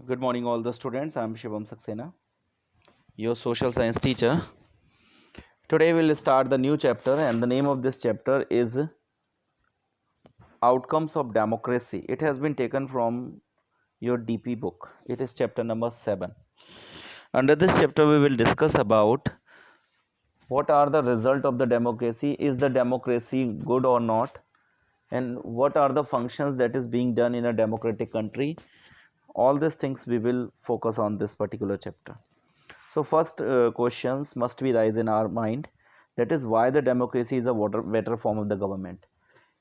Good morning, all the students. I'm Shivam Saxena, your social science teacher. Today, we'll start the new chapter, and the name of this chapter is Outcomes of Democracy. It has been taken from your DP book. It is chapter number 7. Under this chapter, we will discuss about what are the result of the democracy, is the democracy good or not, and what are the functions that is being done in a democratic country. All these things we will focus on this particular chapter. So first questions must be rise in our mind, that is why the democracy is a better form of the government.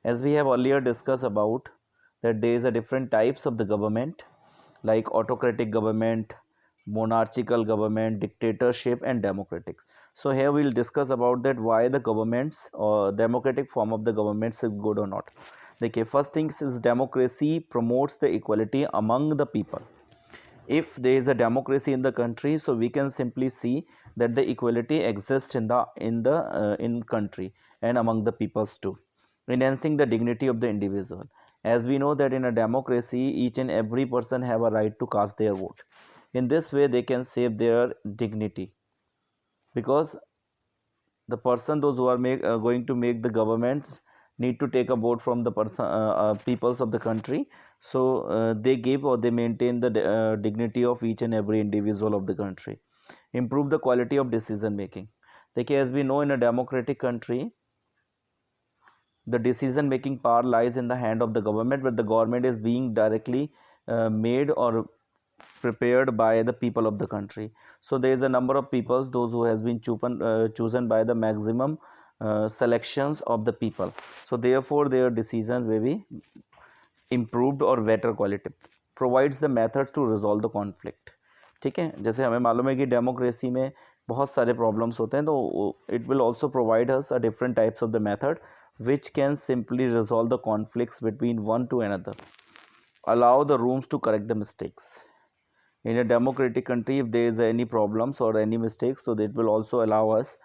As we have earlier discussed about that there is a different types of the government like autocratic government, monarchical government, dictatorship and democratic. So here we will discuss about that why the governments or democratic form of the governments is good or not. Okay, first things is democracy promotes the equality among the people. If there is a democracy in the country, so we can simply see that the equality exists in country and among the peoples too, enhancing the dignity of the individual. As we know that in a democracy each and every person have a right to cast their vote. In this way they can save their dignity, because the person those who are going to make the governments need to take a vote from the peoples of the country. So they give or they maintain the dignity of each and every individual of the country, improve the quality of decision making. Like as we know in a democratic country, the decision making power lies in the hand of the government, but the government is being directly made or prepared by the people of the country. So there is a number of peoples those who has been chosen by the maximum selections of the people. So therefore their decisions may be improved or better quality, provides the method to resolve the conflict. ठीक है, जैसे हमें मालूम है कि democracy में बहुत सारे प्रॉब्लम्स होते हैं, तो it will also provide us a different types of the method which can simply resolve the conflicts between one to another, allow the rooms to correct the mistakes. In a democratic country, if there is any problems or any mistakes, so it will also allow us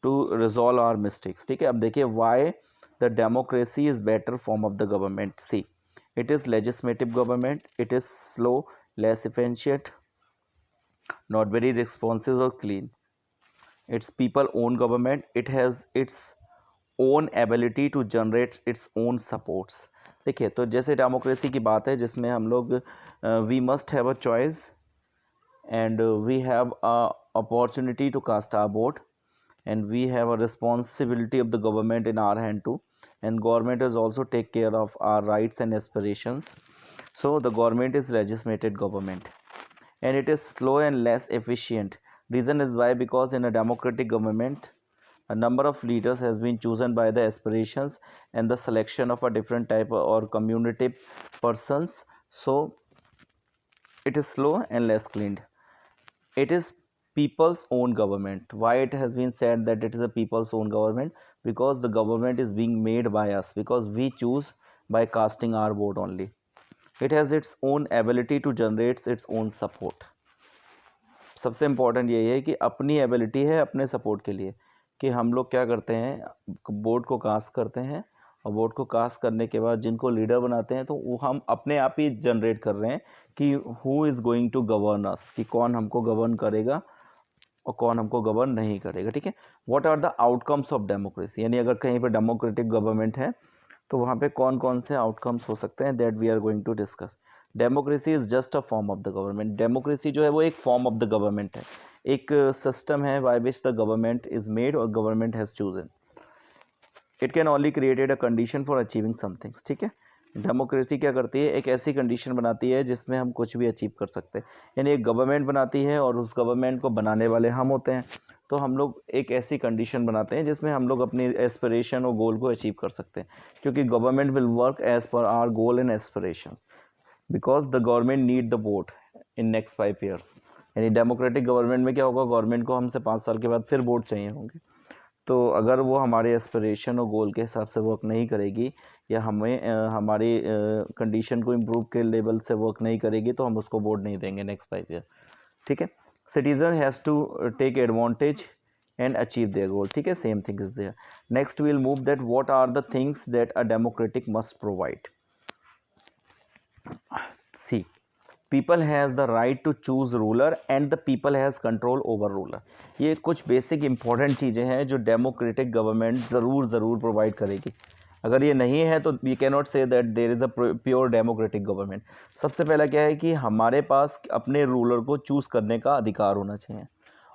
to resolve our mistakes. ठीक है, अब देखिए why the democracy is better form of the government. See, it is legislative government, it is slow, less efficient, not very responsive or clean. It's people own government, it has its own ability to generate its own supports. देखिए, तो जैसे democracy की बात है जिसमें हम लोग we must have a choice and we have a opportunity to cast our vote, and we have a responsibility of the government in our hand too, and government is also take care of our rights and aspirations. So the government is legislated government, and it is slow and less efficient. Reason is why, because in a democratic government a number of leaders has been chosen by the aspirations and the selection of a different type or community persons. So it is slow and less cleaned. It is people's own government. Why it has been said that it is a people's own government? Because the government is being made by us, because we choose by casting our vote only. It has its own ability to generate its own support. सबसे important यही है कि अपनी ability है अपने support के लिए, कि हम लोग क्या करते हैं, वोट को कास्ट करते हैं, और वोट को कास्ट करने के बाद जिनको लीडर बनाते हैं तो वो हम अपने आप ही जनरेट कर रहे हैं कि who is going to govern us, कि कौन हमको गवर्न करेगा और कौन हमको गवर्न नहीं करेगा. ठीक है, what are the outcomes of democracy, यानी अगर कहीं पर डेमोक्रेटिक गवर्नमेंट है तो वहाँ पे कौन कौन से आउटकम्स हो सकते हैं, that we are going to discuss. Democracy is just a form of the government. Democracy जो है वो एक फॉर्म ऑफ द गवर्नमेंट है, एक सिस्टम है by which the government is made और government has chosen. It can only created a condition for achieving somethings. ठीक है, डेमोक्रेसी क्या करती है, एक ऐसी कंडीशन बनाती है जिसमें हम कुछ भी अचीव कर सकते हैं. यानी एक गवर्नमेंट बनाती है और उस गवर्नमेंट को बनाने वाले हम होते हैं. तो हम लोग एक ऐसी कंडीशन बनाते हैं जिसमें हम लोग अपनी एस्पिरेशन और गोल को अचीव कर सकते हैं, क्योंकि government will work as per our goal and aspirations, because the government need the vote in next 5 years. यानी डेमोक्रेटिक गवर्नमेंट में क्या होगा, गवर्नमेंट को हमसे 5 साल के बाद फिर वोट चाहिए होंगे. तो अगर वो हमारे एस्पिरेशन और गोल के हिसाब से वर्क नहीं करेगी, या हमें हमारी कंडीशन को इम्प्रूव के लेवल से वर्क नहीं करेगी, तो हम उसको वोट नहीं देंगे नेक्स्ट 5 year. ठीक है, citizen has to take advantage and achieve their goal. ठीक है, same thing is there. Next we will move that what are the things that a democratic must provide. See, people has the right to choose ruler and the people has control over ruler. ये कुछ basic important चीज़ें हैं जो democratic government ज़रूर provide करेगी। अगर ये नहीं है तो we can not say that there is a pure democratic government. सबसे पहला क्या है कि हमारे पास अपने रूलर को चूज़ करने का अधिकार होना चाहिए,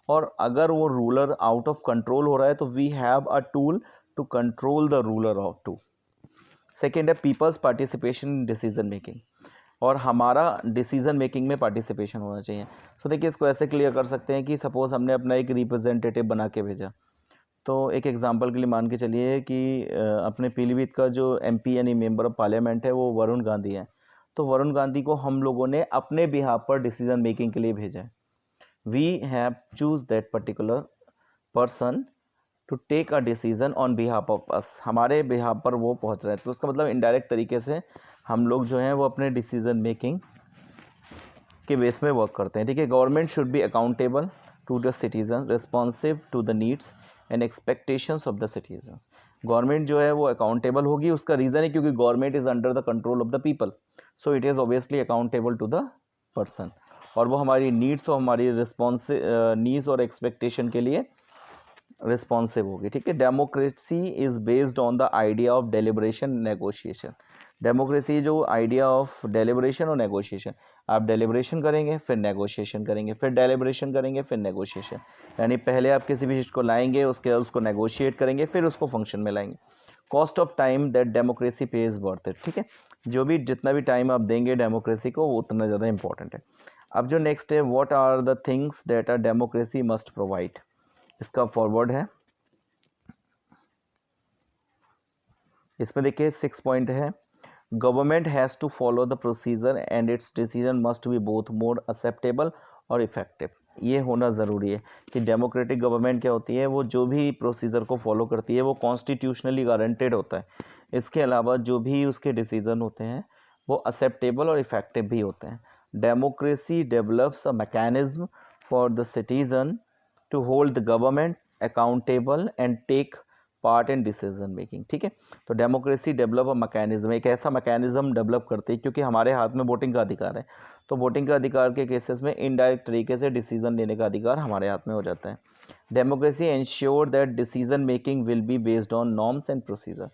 और अगर वो रूलर आउट ऑफ कंट्रोल हो रहा है तो we have a tool to control the ruler of two. Second है peoples participation in decision making, और हमारा डिसीजन मेकिंग में पार्टिसिपेशन होना चाहिए। तो देखिए इसको ऐसे क्लियर कर सकते हैं कि सपोज़ हमने अपना एक रिप्रेजेंटेटिव बना के भेजा, तो एक एग्जांपल के लिए मान के चलिए कि अपने पीलीभीत का जो एमपी यानी मेंबर ऑफ पार्लियामेंट है वो वरुण गांधी है। तो वरुण गांधी को हम लोगों ने अपने बिहाफ पर डिसीजन मेकिंग के लिए भेजा है। We have chose that particular person to take a decision on behalf of us. हमारे बिहाफ पर वो पहुंच रहे हैं, तो उसका मतलब इनडायरेक्ट तरीके से हम लोग जो हैं वो अपने डिसीजन मेकिंग के बेस में वर्क करते हैं। ठीक है, government should be accountable to the citizen, responsive to the needs and expectations of the citizens. Government जो है वो अकाउंटेबल होगी, उसका रीज़न है क्योंकि government is under the control of the people, so it is obviously accountable to the person, और वो हमारी नीड्स और हमारी नीड्स और एक्सपेक्टेशन के लिए रिस्पॉन्सिव होगी। ठीक है, democracy is based on the idea of deliberation negotiation. Democracy जो आइडिया ऑफ डेलिब्रेशन और नेगोशिएशन, आप डेलिब्रेशन करेंगे फिर नेगोशिएशन करेंगे, फिर डेलिब्रेशन करेंगे फिर नेगोशिएशन, यानी पहले आप किसी भी चीज़ को लाएंगे, उसके बाद उसको नेगोशिएट करेंगे, फिर उसको फंक्शन में लाएंगे। Cost of time that democracy पे इज़ वर्थ इट। ठीक है, जो भी जितना भी टाइम आप देंगे डेमोक्रेसी को वो उतना ज़्यादा इंपॉर्टेंट है। अब जो नेक्स्ट है, what are the things that a democracy must provide. इसका फॉरवर्ड है, इसमें देखिए 6 पॉइंट है। Government has to follow the procedure and its decision must be both more acceptable और इफेक्टिव। ये होना ज़रूरी है कि डेमोक्रेटिक गवर्नमेंट क्या होती है, वो जो भी प्रोसीजर को फॉलो करती है वो कॉन्स्टिट्यूशनली गारंटेड होता है। इसके अलावा जो भी उसके डिसीजन होते हैं वो एक्सेप्टेबल और इफेक्टिव भी होते हैं। Democracy develops a mechanism for the citizen to hold the government accountable and take part in decision making. ठीक है, तो डेमोक्रेसी डेवलप अ मैकेनिज्म, एक ऐसा मैकेनिज्म डेवलप करती है क्योंकि हमारे हाथ में वोटिंग का अधिकार है, तो वोटिंग का अधिकार के केसेस में इनडायरेक्ट तरीके से डिसीजन लेने का अधिकार हमारे हाथ में हो जाता है। Democracy ensure that decision making will be based on norms and procedure.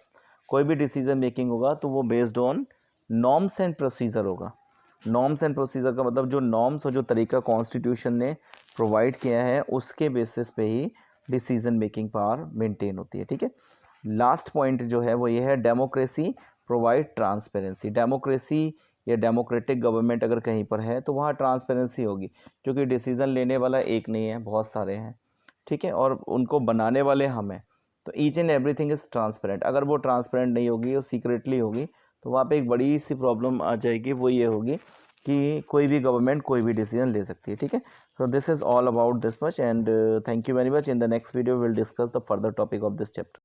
कोई भी डिसीजन मेकिंग होगा तो वो based on norms and procedure होगा। नॉर्म्स एंड प्रोसीजर का मतलब जो नॉर्म्स और जो तरीका कॉन्स्टिट्यूशन ने प्रोवाइड किया है उसके बेसिस पे ही डिसीजन मेकिंग पावर मेंटेन होती है। ठीक है, लास्ट पॉइंट जो है वो ये है, डेमोक्रेसी प्रोवाइड ट्रांसपेरेंसी। डेमोक्रेसी या डेमोक्रेटिक गवर्नमेंट अगर कहीं पर है तो वहाँ ट्रांसपेरेंसी होगी, क्योंकि डिसीजन लेने वाला एक नहीं है, बहुत सारे हैं। ठीक है, और उनको बनाने वाले हम हैं, तो each and everything is transparent. अगर वो ट्रांसपेरेंट नहीं होगी और सीक्रेटली होगी तो वहाँ पे एक बड़ी सी प्रॉब्लम आ जाएगी, वो ये होगी कि कोई भी गवर्नमेंट कोई भी डिसीजन ले सकती है। ठीक है, so this is all about this much, and thank you very much. In the next video we will discuss the further topic of this chapter.